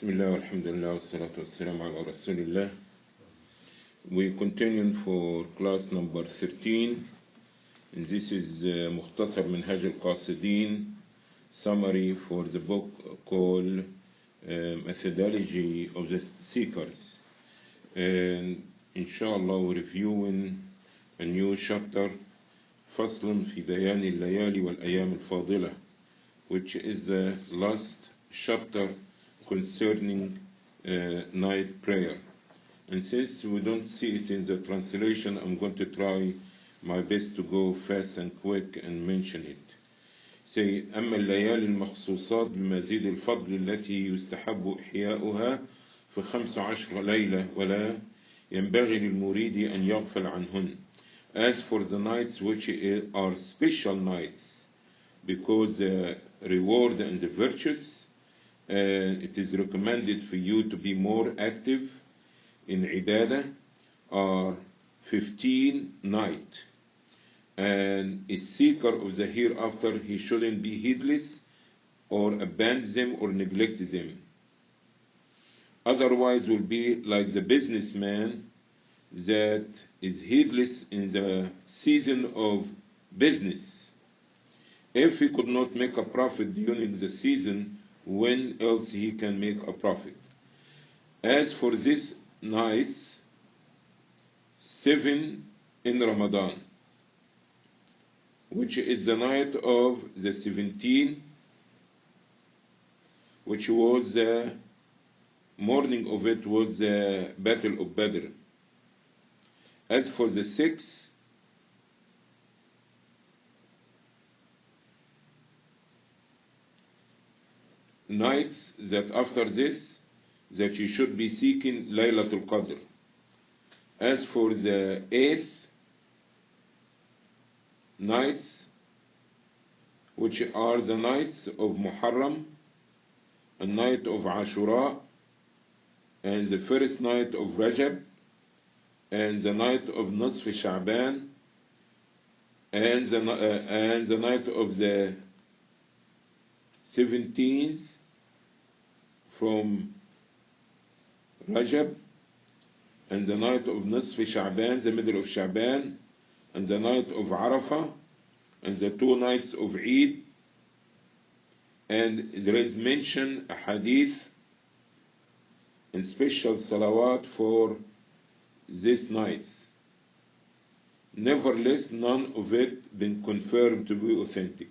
Bismillah, alhamdulillah, wassalatu wassalamu ala rasulillah. We continue for class number 13, and this is Mukhtasar Minhaj al-Qasidin, summary for the book called Methodology of the Seekers. And inshallah, we're reviewing a new chapter, فصل في بيان الليالي والأيام الفاضلة, which is the last chapter concerning night prayer. And since we don't see it in the translation, I'm going to try my best to go fast and quick and mention it. Say, أما الليالي المخصوصات بمزيد الفضل التي يستحب إحياؤها في 15 ليلة ولا ينبغي للمريد أن يغفل عنهن. As for the nights which are special nights, because the reward and the virtues, it is recommended for you to be more active in ibadah, are 15 nights. And a seeker of the hereafter, he shouldn't be heedless or abandon them or neglect them. Otherwise will be like the businessman that is heedless in the season of business. If he could not make a profit during the season, when else he can make a profit? As for these nights, 7 in Ramadan, which is the night of the 17th, which was the morning of it was the Battle of Badr. As for the 6th, nights that after this, that you should be seeking Laylatul Qadr. As for the 8th nights, which are the nights of Muharram, a night of Ashura, and the first night of Rajab, and the night of Nisf Sha'ban, and the night of the 17th from Rajab, and the night of Nisf Sha'ban, the middle of Sha'ban, and the night of Arafah, and the 2 nights of Eid. And there is mention a hadith and special salawat for these nights. Nevertheless, none of it been confirmed to be authentic.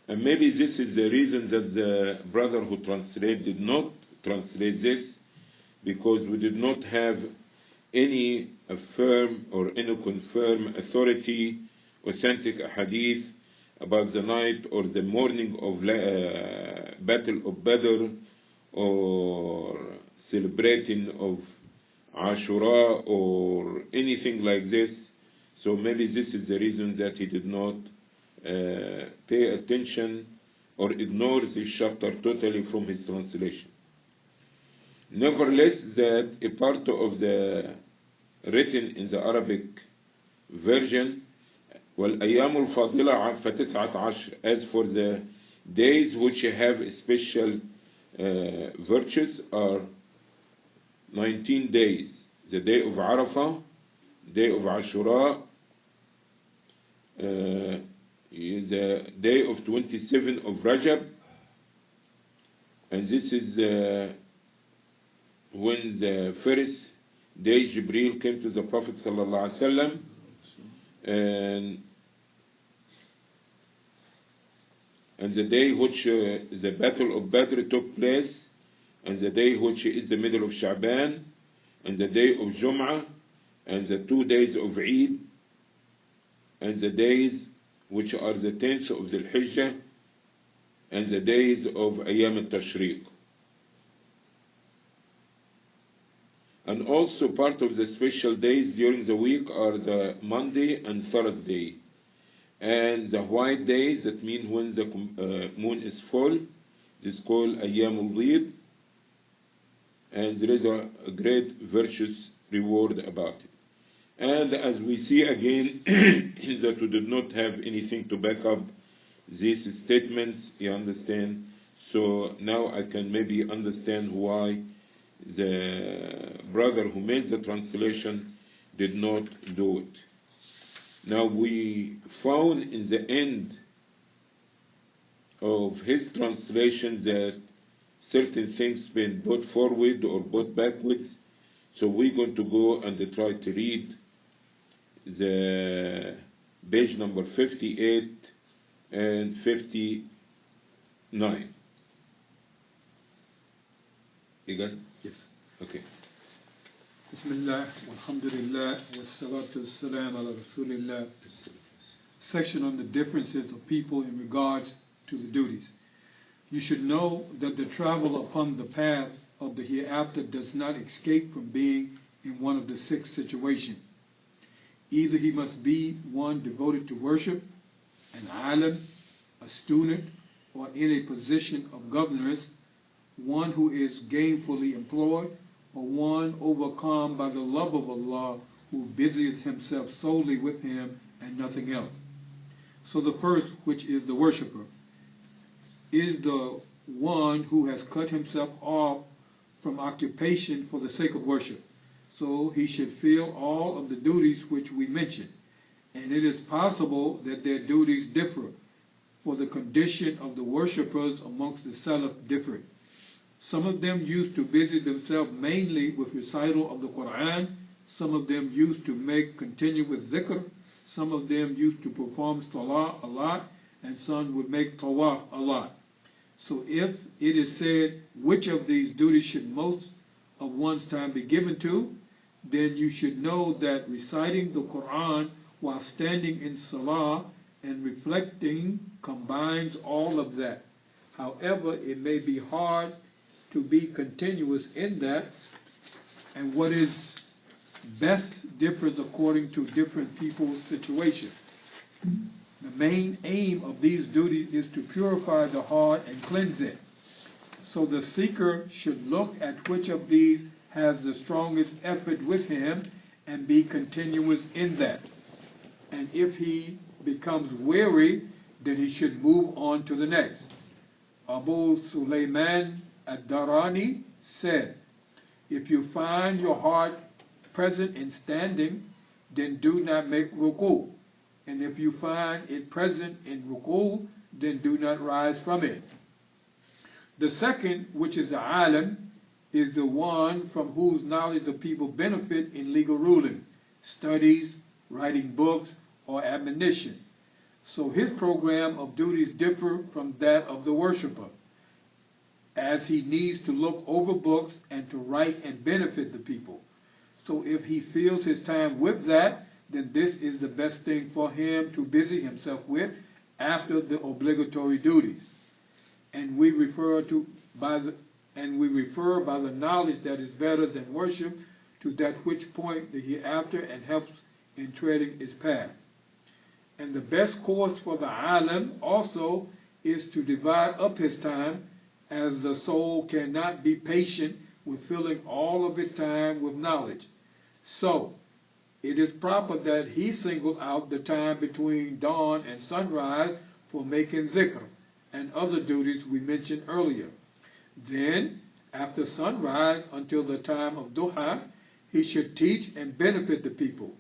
And maybe this is the reason that the brother who translated did not translate this, because we did not have any affirm or any confirmed authority, authentic hadith about the night or the morning of Battle of Badr, or celebrating of Ashura or anything like this. So maybe this is the reason that he did not pay attention or ignore this chapter totally from his translation. Nevertheless, that a part of the written in the Arabic version, وَالْأَيَّامُ الْفَاضِلَةُ فَتِسْعَةَ as for the days which have special virtues, are 19 days. The day of Arafah, day of Ashura, the day of 27 of Rajab, and this is when the first day Jibreel came to the Prophet sallallahu alaihi wasallam, and the day which the Battle of Badr took place, and the day which is the middle of Sha'ban, and the day of Jum'ah, and the 2 days of Eid, and the days which are the 10th of the Hijjah, and the days of Ayyam al-Tashriq. And also part of the special days during the week are the Monday and Thursday. And the white days, that means when the moon is full, this is called Ayyam al-Bid, and there is a great virtuous reward about it. And as we see again, that we did not have anything to back up these statements, you understand, So now I can maybe understand why the brother who made the translation did not do it. Now we found in the end of his translation that certain things been put forward or put backwards. So we're going to go and try to read the page number 58 and 59. You got it? Yes. Okay. Bismillah, walhamdulillah, wassalatu wassalam ala rasulillah. Section on the differences of people in regards to the duties. You should know that the travel upon the path of the hereafter does not escape from being in one of the 6 situations. Either he must be one devoted to worship, an alim, a student, or in a position of governance, one who is gainfully employed, or one overcome by the love of Allah who busies himself solely with him and nothing else. So the first, which is the worshipper, is the one who has cut himself off from occupation for the sake of worship. So he should feel all of the duties which we mentioned. And it is possible that their duties differ, for the condition of the worshippers amongst the Salaf differed. Some of them used to busy themselves mainly with recital of the Quran. Some of them used to make continuous zikr. Some of them used to perform salah a lot, and some would make tawaf a lot. So if it is said which of these duties should most of one's time be given to, then you should know that reciting the Quran while standing in salah and reflecting combines all of that. However, it may be hard to be continuous in that, and what is best differs according to different people's situation. The main aim of these duties is to purify the heart and cleanse it. So the seeker should look at which of these has the strongest effort with him and be continuous in that. And if he becomes weary, then he should move on to the next. Abu Sulaiman ad-Darani said, if you find your heart present in standing, then do not make ruku'. And if you find it present in ruku', then do not rise from it. The second, which is the alim, is the one from whose knowledge the people benefit in legal ruling, studies, writing books, or admonition. So his program of duties differ from that of the worshipper, as he needs to look over books and to write and benefit the people. So if he fills his time with that, then this is the best thing for him to busy himself with after the obligatory duties. And we refer by the knowledge that is better than worship to that which point the hereafter and helps in treading its path. And the best course for the alim also is to divide up his time, as the soul cannot be patient with filling all of his time with knowledge. So it is proper that he single out the time between dawn and sunrise for making zikr and other duties we mentioned earlier. Then, after sunrise until the time of duha, he should teach and benefit the people.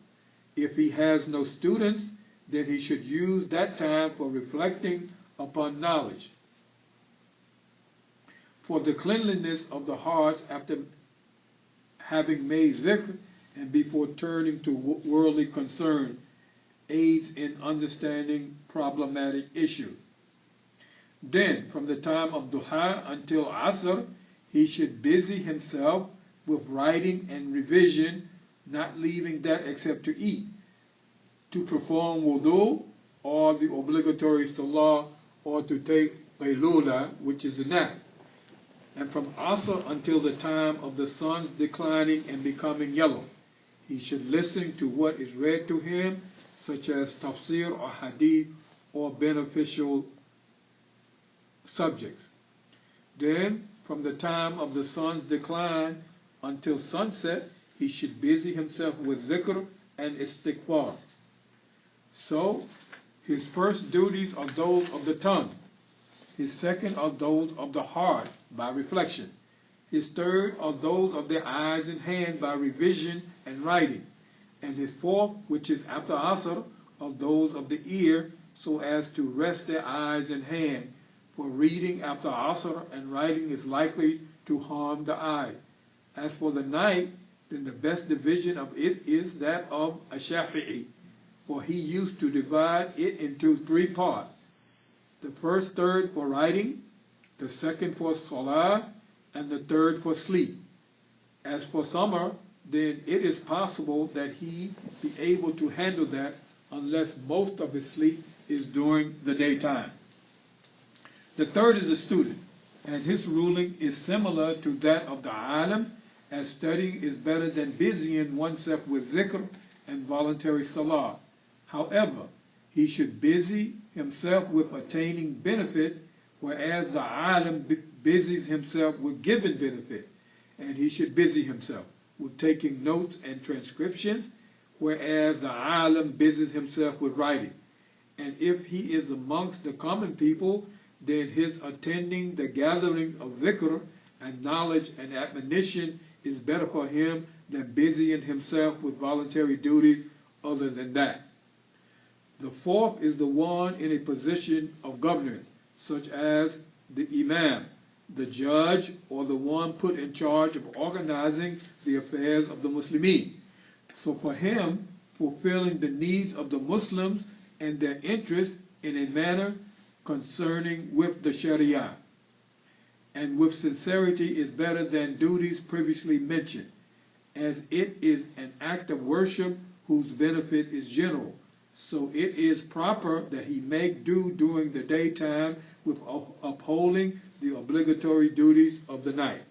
If he has no students, then he should use that time for reflecting upon knowledge. For the cleanliness of the hearts after having made zikr and before turning to worldly concern aids in understanding problematic issues. Then, from the time of duha until asr, he should busy himself with writing and revision, not leaving that except to eat, to perform wudu, or the obligatory salah, or to take qaylula, which is a nap. And from asr until the time of the sun's declining and becoming yellow, he should listen to what is read to him, such as tafsir or hadith or beneficial subjects. Then, from the time of the sun's decline until sunset, he should busy himself with zikr and istighfar. So, his first duties are those of the tongue. His second are those of the heart by reflection. His third are those of the eyes and hand by revision and writing. And his fourth, which is after Asr, are those of the ear, so as to rest their eyes and hand. For reading after Asr and writing is likely to harm the eye. As for the night, then the best division of it is that of Ash-Shafi'i, for he used to divide it into 3 parts. The first third for writing, the second for salah, and the third for sleep. As for summer, then it is possible that he be able to handle that unless most of his sleep is during the daytime. The third is a student, and his ruling is similar to that of the alim, as studying is better than busying oneself with dhikr and voluntary salah. However, he should busy himself with attaining benefit, whereas the alim busies himself with giving benefit, and he should busy himself with taking notes and transcriptions, whereas the alim busies himself with writing. And if he is amongst the common people, then his attending the gatherings of dhikr and knowledge and admonition is better for him than busying himself with voluntary duties other than that. The fourth is the one in a position of governance, such as the imam, the judge, or the one put in charge of organizing the affairs of the Muslimin. So for him, fulfilling the needs of the Muslims and their interests in a manner concerning with the Sharia, and with sincerity is better than duties previously mentioned, as it is an act of worship whose benefit is general. So it is proper that he make do during the daytime with upholding the obligatory duties of the night.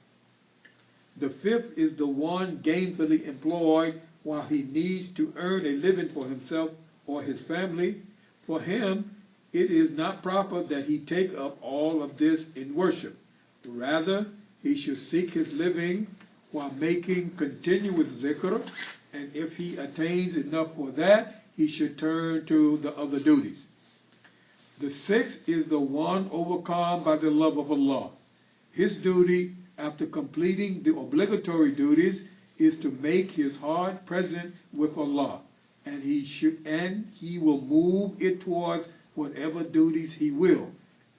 The fifth is the one gainfully employed while he needs to earn a living for himself or his family. For him, it is not proper that he take up all of this in worship. Rather, he should seek his living while making continuous zikr, and if he attains enough for that, he should turn to the other duties. The sixth is the one overcome by the love of Allah. His duty, after completing the obligatory duties, is to make his heart present with Allah, and he will move it towards whatever duties he will.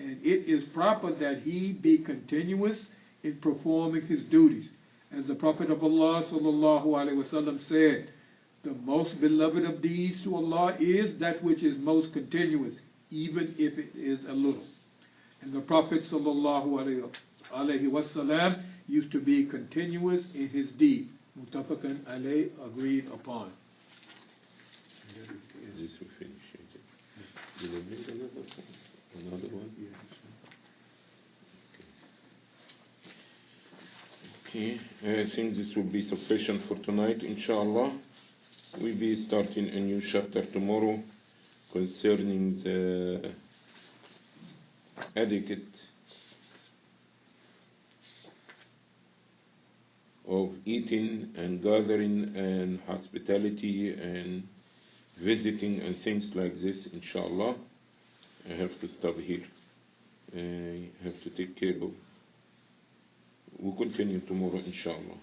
And it is proper that he be continuous in performing his duties. As the Prophet of Allah sallallahu alaihi wasallam said, the most beloved of deeds to Allah is that which is most continuous, even if it is a little. And the Prophet sallallahu alaihi wasallam used to be continuous in his deed. Muttafaqan alayh, agreed upon. This we finish. Did I bring another one? Okay, I think this will be sufficient for tonight, inshallah. We'll be starting a new chapter tomorrow concerning the etiquette of eating and gathering and hospitality and visiting and things like this, inshallah. I have to stop here. I have to take care of. We'll continue tomorrow, inshallah.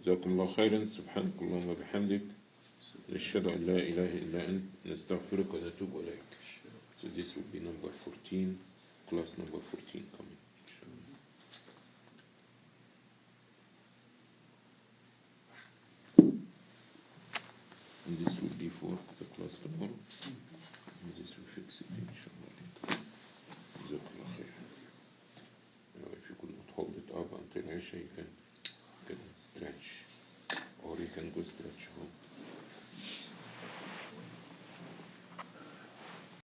جزاكم الله خيرا. سبحانك اللهم وبحمدك نشهد أن لا إله إلا أنت نستغفرك ونتوب إليك. So this will be number 14, class number 14 coming. And this will be for the class tomorrow. And this will fix it, inshallah. جزاك الله خير. If you could not hold it up until Isha, you can stretch, or you can go stretch home.